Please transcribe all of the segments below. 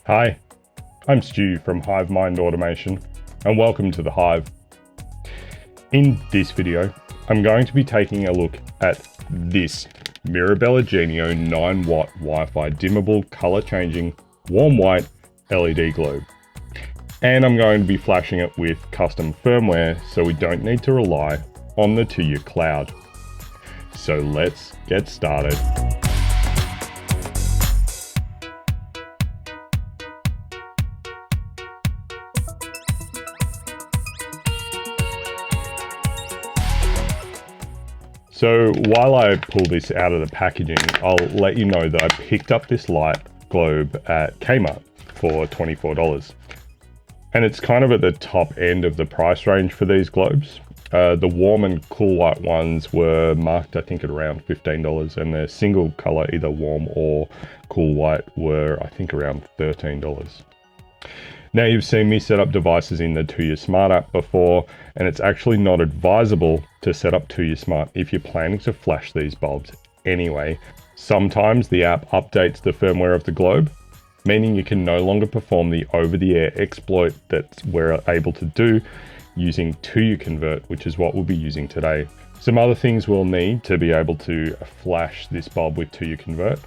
Hi, I'm Stu from Hive Mind Automation and welcome to the Hive. In this video, I'm going to be taking a look at this Mirabella Genio 9-watt Wi-Fi dimmable color changing warm white LED globe. And I'm going to be flashing it with custom firmware so we don't need to rely on the Tuya cloud. So let's get started. So while I pull this out of the packaging, I'll let you know that I picked up this light globe at Kmart for $24. And it's kind of at the top end of the price range for these globes. The warm and cool white ones were marked, I think, at around $15, and the single color, either warm or cool white, were, I think, around $13. Now, you've seen me set up devices in the Tuya Smart app before, and it's actually not advisable to set up Tuya Smart if you're planning to flash these bulbs anyway. Sometimes the app updates the firmware of the globe, meaning you can no longer perform the over-the-air exploit that we're able to do using TuyaConvert, which is what we'll be using today. Some other things we'll need to be able to flash this bulb with TuyaConvert.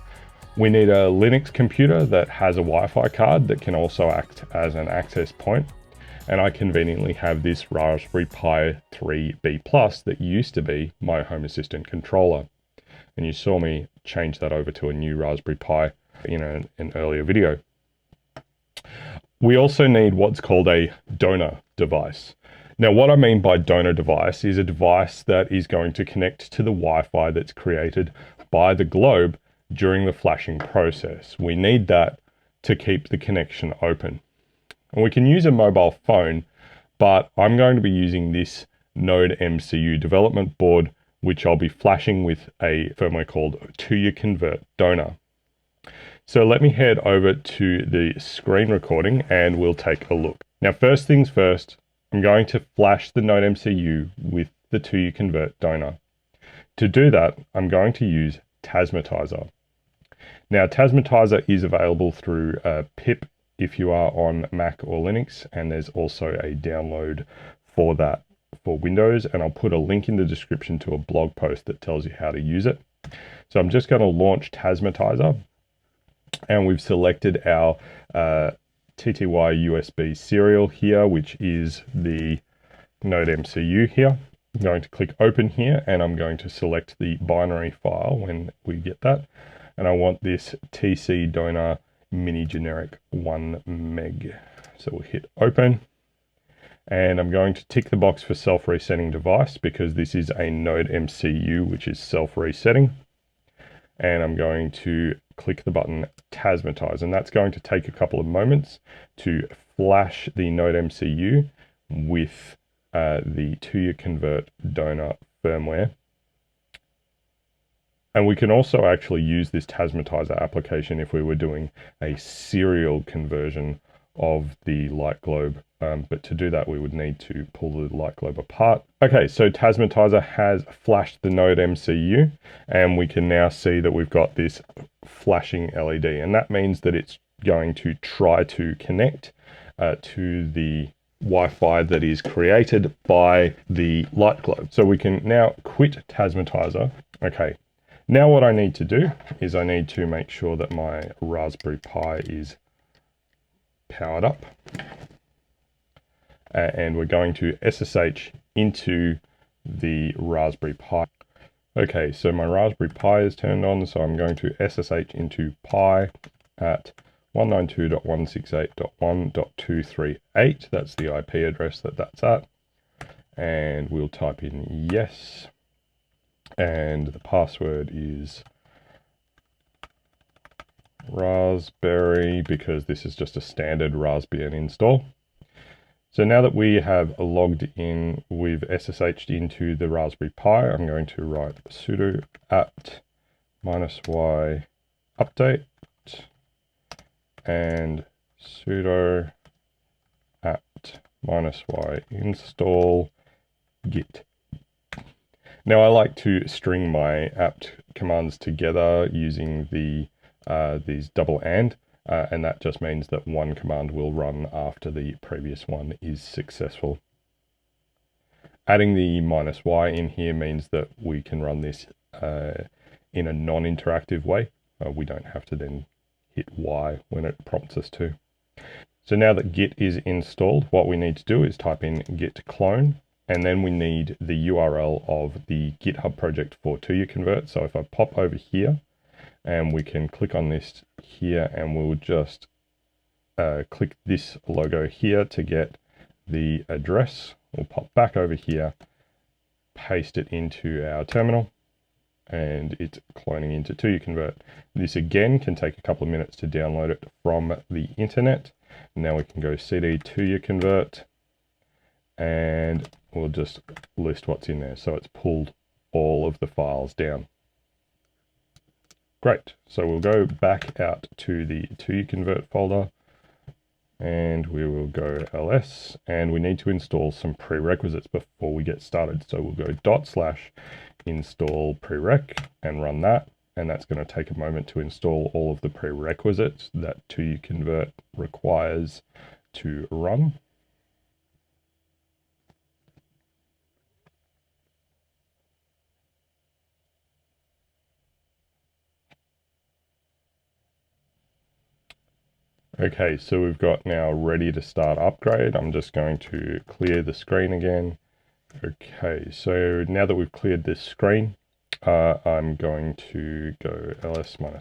We need a Linux computer that has a Wi-Fi card that can also act as an access point. And I conveniently have this Raspberry Pi 3B Plus that used to be my Home Assistant controller. And you saw me change that over to a new Raspberry Pi in an earlier video. We also need what's called a donor device. Now, what I mean by donor device is a device that is going to connect to the Wi-Fi that's created by the globe during the flashing process. We need that to keep the connection open. And we can use a mobile phone, but I'm going to be using this NodeMCU development board, which I'll be flashing with a firmware called TuyaConvertDonor. So let me head over to the screen recording and we'll take a look. Now, first things first, I'm going to flash the NodeMCU with the TuyaConvertDonor. To do that, I'm going to use Tasmota. Now, Tasmota is available through pip if you are on Mac or Linux, and there's also a download for that for Windows, and I'll put a link in the description to a blog post that tells you how to use it. So I'm just going to launch Tasmota, and we've selected our TTY USB serial here, which is the NodeMCU here. I'm going to click open here, and I'm going to select the binary file when we get that. And I want this TC donor mini generic 1 meg. So we'll hit open. And I'm going to tick the box for self-resetting device because this is a NodeMCU, which is self-resetting. And I'm going to click the button Tasmota, and that's going to take a couple of moments to flash the NodeMCU with the TuyaConvertDonor firmware. And we can also actually use this Tasmota application if we were doing a serial conversion of the light globe. But to do that, we would need to pull the light globe apart. Okay, so Tasmota has flashed the NodeMCU, and we can now see that we've got this flashing LED. And that means that it's going to try to connect to the Wi-Fi that is created by the light globe. So we can now quit Tasmota. Okay. Now what I need to do is I need to make sure that my Raspberry Pi is powered up. And we're going to SSH into the Raspberry Pi. Okay, so my Raspberry Pi is turned on, so I'm going to SSH into Pi at 192.168.1.238. That's the IP address that's at. And we'll type in yes. And the password is Raspberry because this is just a standard Raspbian install. So now that we have logged in, we've SSH'd into the Raspberry Pi, I'm going to write sudo apt -y update and sudo apt -y install git. Now I like to string my apt commands together using the these double and, and that just means that one command will run after the previous one is successful. Adding the -y in here means that we can run this in a non-interactive way. We don't have to then hit Y when it prompts us to. So now that Git is installed, what we need to do is type in git clone, and then we need the URL of the GitHub project for TuyaConvert. So if I pop over here, and we can click on this here, and we'll just click this logo here to get the address. We'll pop back over here, paste it into our terminal, and it's cloning into TuyaConvert. This again can take a couple of minutes to download it from the internet. Now we can go cd TuyaConvert, and we'll just list what's in there. So it's pulled all of the files down. Great. So we'll go back out to the TuyaConvert folder, and we will go ls, and we need to install some prerequisites before we get started. So we'll go /install prereq and run that, and that's going to take a moment to install all of the prerequisites that TuyaConvert requires to run. Okay, so we've got now ready to start upgrade. I'm just going to clear the screen again. Okay, so now that we've cleared this screen, I'm going to go ls-lah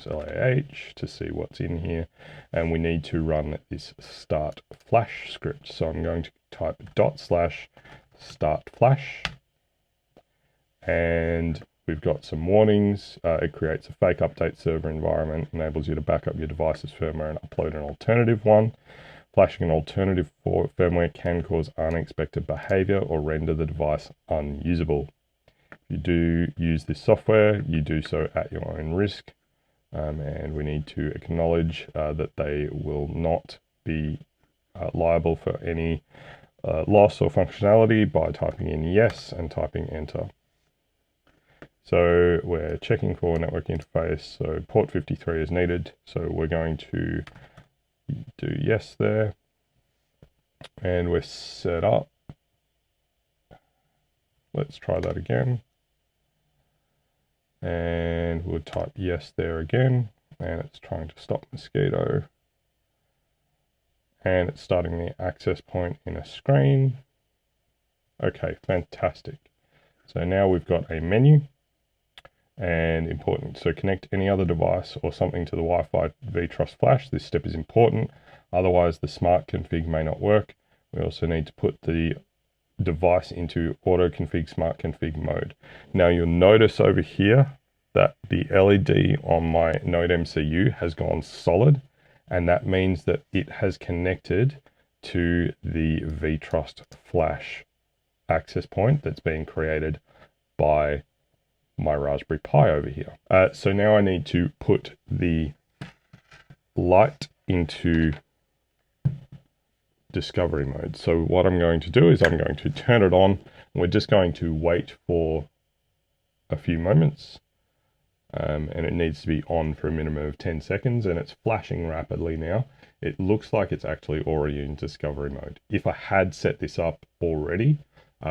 to see what's in here, and we need to run this start flash script. So I'm going to type /start flash, and we've got some warnings. It creates a fake update server environment, enables you to back up your device's firmware and upload an alternative one. Flashing an alternative firmware can cause unexpected behavior or render the device unusable. If you do use this software, you do so at your own risk, and we need to acknowledge that they will not be liable for any loss or functionality by typing in yes and typing enter. So we're checking for network interface, so port 53 is needed, so we're going to do yes there, and we're set up. Let's try that again, and we'll type yes there again, and it's trying to stop mosquito, and it's starting the access point in a screen. Okay, fantastic. So now we've got a menu. And important, so connect any other device or something to the Wi-Fi vTrust flash. This step is important, otherwise the smart config may not work. We also need to put the device into auto config smart config mode. Now you'll notice over here that the LED on my NodeMCU has gone solid, and that means that it has connected to the vTrust flash access point that's being created by my Raspberry Pi over here. So now I need to put the light into discovery mode. So what I'm going to do is I'm going to turn it on, and we're just going to wait for a few moments, and it needs to be on for a minimum of 10 seconds, and it's flashing rapidly now. It looks like it's actually already in discovery mode. If I had set this up already,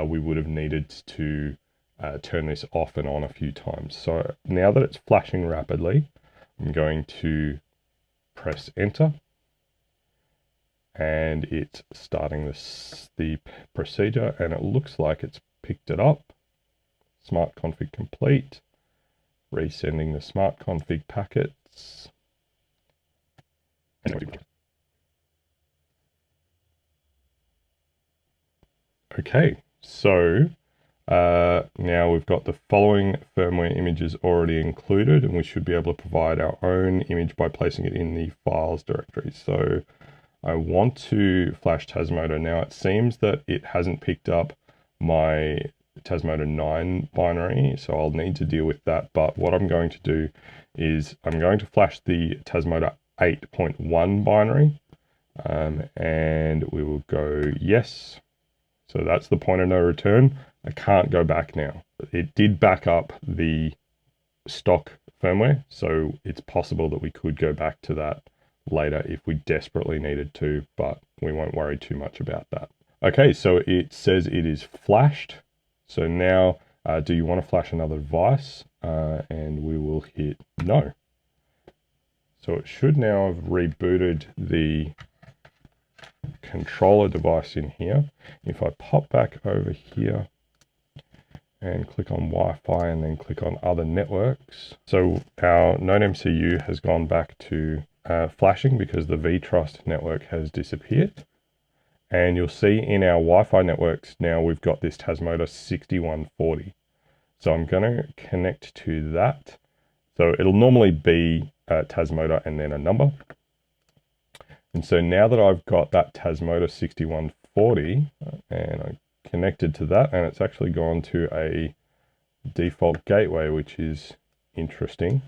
we would have needed to turn this off and on a few times. So now that it's flashing rapidly, I'm going to press enter, and it's starting the procedure, and it looks like it's picked it up. Smart config complete, resending the smart config packets. Okay, so now we've got the following firmware images already included, and we should be able to provide our own image by placing it in the files directory. So I want to flash Tasmota. Now it seems that it hasn't picked up my Tasmota 9 binary, so I'll need to deal with that. But what I'm going to do is I'm going to flash the Tasmota 8.1 binary, and we will go yes. So that's the point of no return. I can't go back now. It did back up the stock firmware, so it's possible that we could go back to that later if we desperately needed to, but we won't worry too much about that. Okay, so it says it is flashed. So now, do you want to flash another device? And we will hit no. So it should now have rebooted the controller device in here. If I pop back over here and click on Wi-Fi and then click on other networks. So our NodeMCU has gone back to flashing because the vTrust network has disappeared. And you'll see in our Wi-Fi networks now we've got this Tasmota 6140. So I'm going to connect to that. So it'll normally be Tasmota and then a number. And so now that I've got that Tasmota 6140 and I connected to that, and it's actually gone to a default gateway, which is interesting.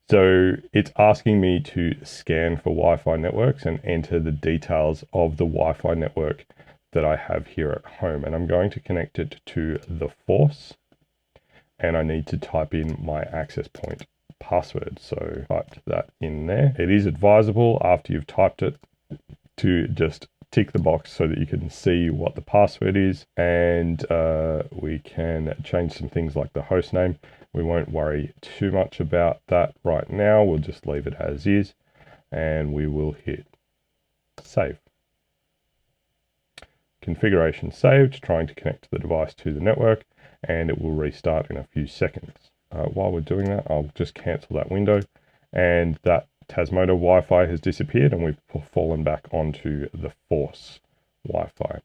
So it's asking me to scan for Wi-Fi networks and enter the details of the Wi-Fi network that I have here at home. And I'm going to connect it to the Force. And I need to type in my access point password. So type that in there. It is advisable after you've typed it to just tick the box so that you can see what the password is. And we can change some things like the host name. We won't worry too much about that right now. We'll just leave it as is and we will hit save. Configuration saved, trying to connect the device to the network, and it will restart in a few seconds. While we're doing that, I'll just cancel that window, and that Tasmota Wi-Fi has disappeared and we've fallen back onto the Force Wi-Fi.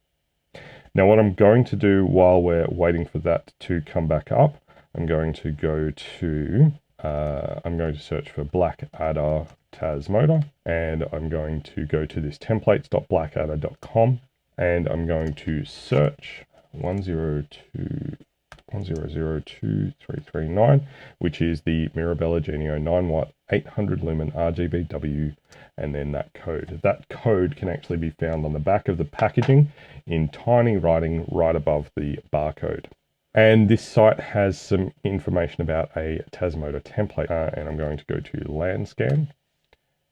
Now what I'm going to do while we're waiting for that to come back up, I'm going to go to, I'm going to search for Blackadder Tasmota, and I'm going to go to this templates.blackadder.com, and I'm going to search 1002339, which is the Mirabella Genio 9-watt 800 lumen RGBW, and then that code. That code can actually be found on the back of the packaging in tiny writing right above the barcode. And this site has some information about a Tasmota template, and I'm going to go to Landscan,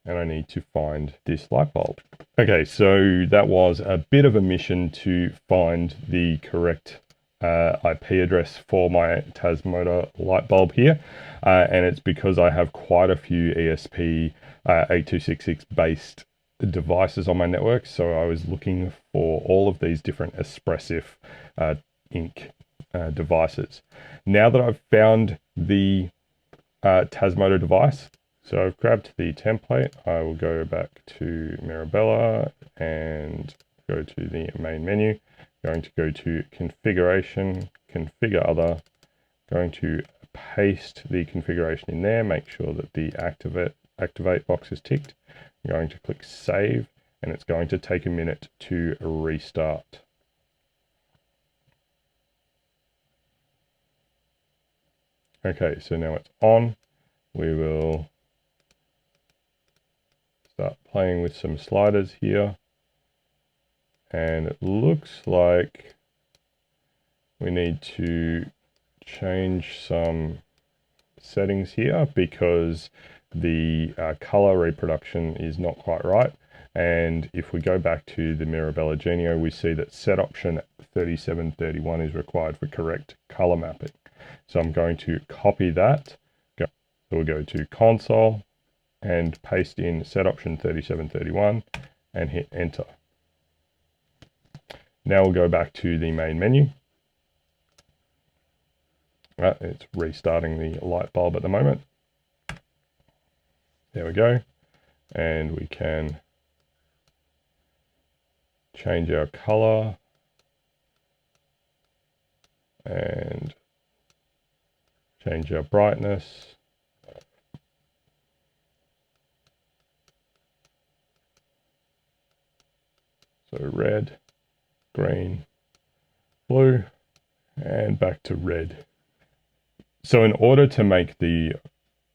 and I need to find this light bulb. Okay, so that was a bit of a mission to find the correct IP address for my Tasmota light bulb here, and it's because I have quite a few ESP8266 based devices on my network, so I was looking for all of these different Espressif ink devices. Now that I've found the Tasmota device, so I've grabbed the template, I will go back to Mirabella and go to the main menu, going to go to configuration, configure other, going to paste the configuration in there, make sure that the activate box is ticked. I'm going to click save, and it's going to take a minute to restart. Okay, so now it's on. We will start playing with some sliders here. And it looks like we need to change some settings here because the color reproduction is not quite right. And if we go back to the Mirabella Genio, we see that set option 3731 is required for correct color mapping. So I'm going to copy that. So we'll go to console and paste in set option 3731 and hit enter. Now we'll go back to the main menu. It's restarting the light bulb at the moment. There we go. And we can change our color and change our brightness. So red, green, blue, and back to red. So in order to make the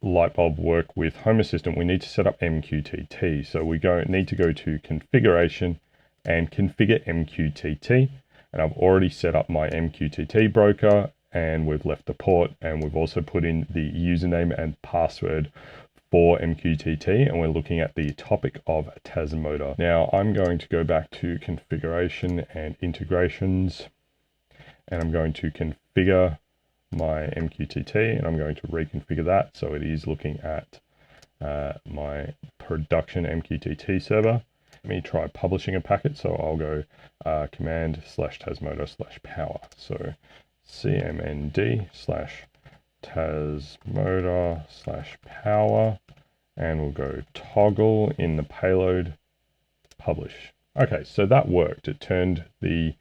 light bulb work with Home Assistant, we need to set up MQTT. So we need to go to configuration and configure MQTT. And I've already set up my MQTT broker, and we've left the port, and we've also put in the username and password for MQTT, and we're looking at the topic of Tasmota. Now I'm going to go back to configuration and integrations, and I'm going to configure my MQTT, and I'm going to reconfigure that so it is looking at my production MQTT server. Let me try publishing a packet, so I'll go command/Tasmota/power. So cmnd/Tasmota/power, and we'll go toggle in the payload publish. Okay, so that worked. It turned the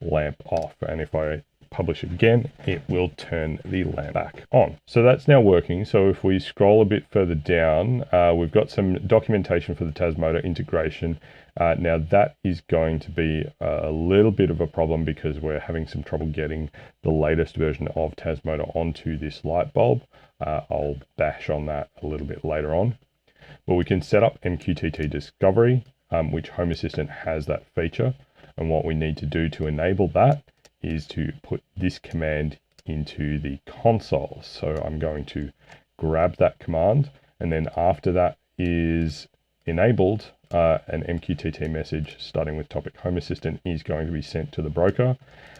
lamp off, and if I publish again, it will turn the lamp back on. So that's now working. So if we scroll a bit further down, we've got some documentation for the Tasmota integration. Now that is going to be a little bit of a problem because we're having some trouble getting the latest version of Tasmota onto this light bulb. I'll bash on that a little bit later on. But we can set up MQTT discovery, which Home Assistant has that feature. And what we need to do to enable that is to put this command into the console. So I'm going to grab that command, and then after that is enabled, an MQTT message starting with topic Home Assistant is going to be sent to the broker,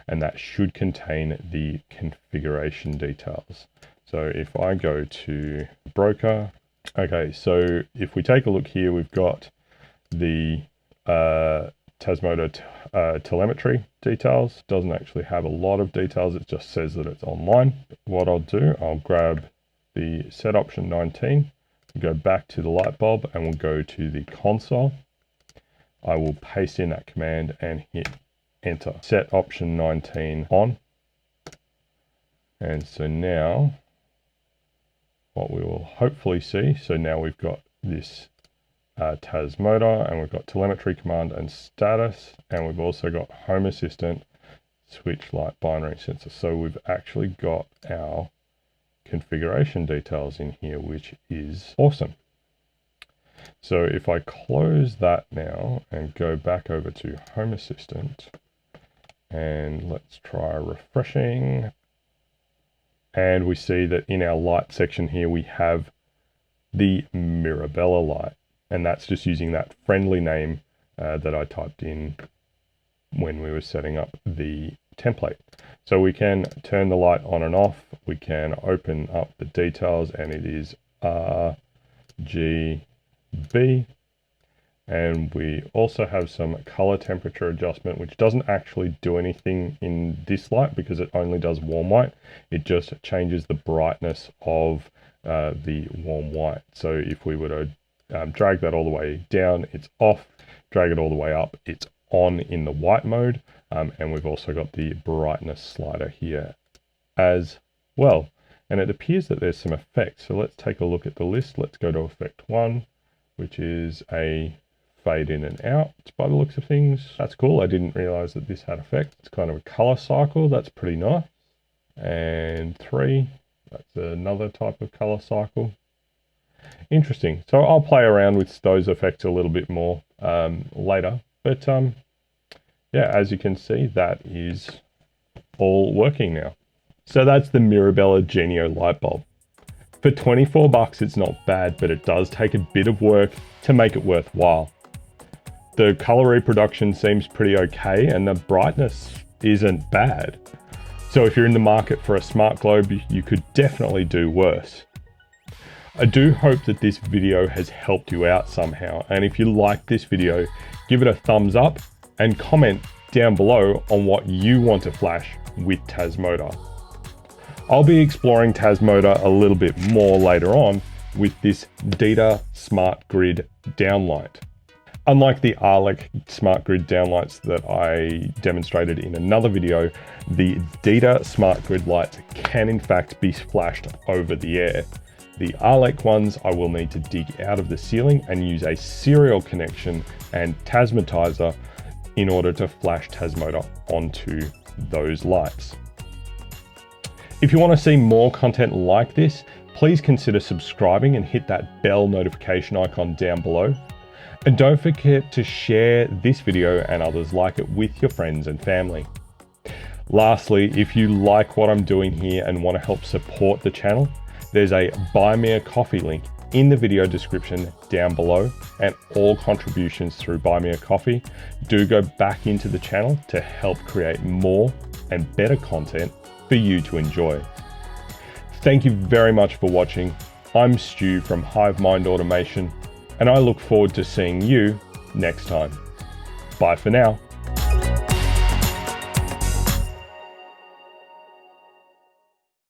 and that should contain the configuration details. So if I go to broker, okay, so if we take a look here, we've got the Tasmota telemetry details. Doesn't actually have a lot of details, it just says that it's online. What I'll do, I'll grab the set option 19, go back to the light bulb, and we'll go to the console. I will paste in that command and hit enter. Set option 19 on. And so now what we will hopefully see, so now we've got this Tasmota, and we've got telemetry command and status, and we've also got Home Assistant switch light binary sensor. So we've actually got our configuration details in here, which is awesome. So if I close that now and go back over to Home Assistant, and let's try refreshing, and we see that in our light section here we have the Mirabella light. And that's just using that friendly name that I typed in when we were setting up the template. So we can turn the light on and off. We can open up the details, and it is RGB. And we also have some color temperature adjustment, which doesn't actually do anything in this light because it only does warm white. It just changes the brightness of the warm white. So if we were to drag that all the way down, it's off. Drag it all the way up, it's on in the white mode. And we've also got the brightness slider here as well. And it appears that there's some effects. So let's take a look at the list. Let's go to effect 1, which is a fade in and out by the looks of things. That's cool. I didn't realize that this had effects. It's kind of a color cycle. That's pretty nice. And 3, that's another type of color cycle. Interesting. So I'll play around with those effects a little bit more later. But yeah, as you can see, that is all working now. So that's the Mirabella Genio Light Bulb. For 24 bucks, it's not bad, but it does take a bit of work to make it worthwhile. The color reproduction seems pretty okay, and the brightness isn't bad. So if you're in the market for a smart globe, you could definitely do worse. I do hope that this video has helped you out somehow, and if you like this video, give it a thumbs up and comment down below on what you want to flash with Tasmota. I'll be exploring Tasmota a little bit more later on with this Dita Smart Grid downlight. Unlike the Arlec Smart Grid downlights that I demonstrated in another video, the Dita Smart Grid lights can in fact be flashed over the air. The Arlec ones I will need to dig out of the ceiling and use a serial connection and Tasmotizer in order to flash Tasmota onto those lights. If you want to see more content like this, please consider subscribing and hit that bell notification icon down below. And don't forget to share this video and others like it with your friends and family. Lastly, if you like what I'm doing here and want to help support the channel, there's a Buy Me a Coffee link in the video description down below, and all contributions through Buy Me a Coffee do go back into the channel to help create more and better content for you to enjoy. Thank you very much for watching. I'm Stu from Hive Mind Automation, and I look forward to seeing you next time. Bye for now.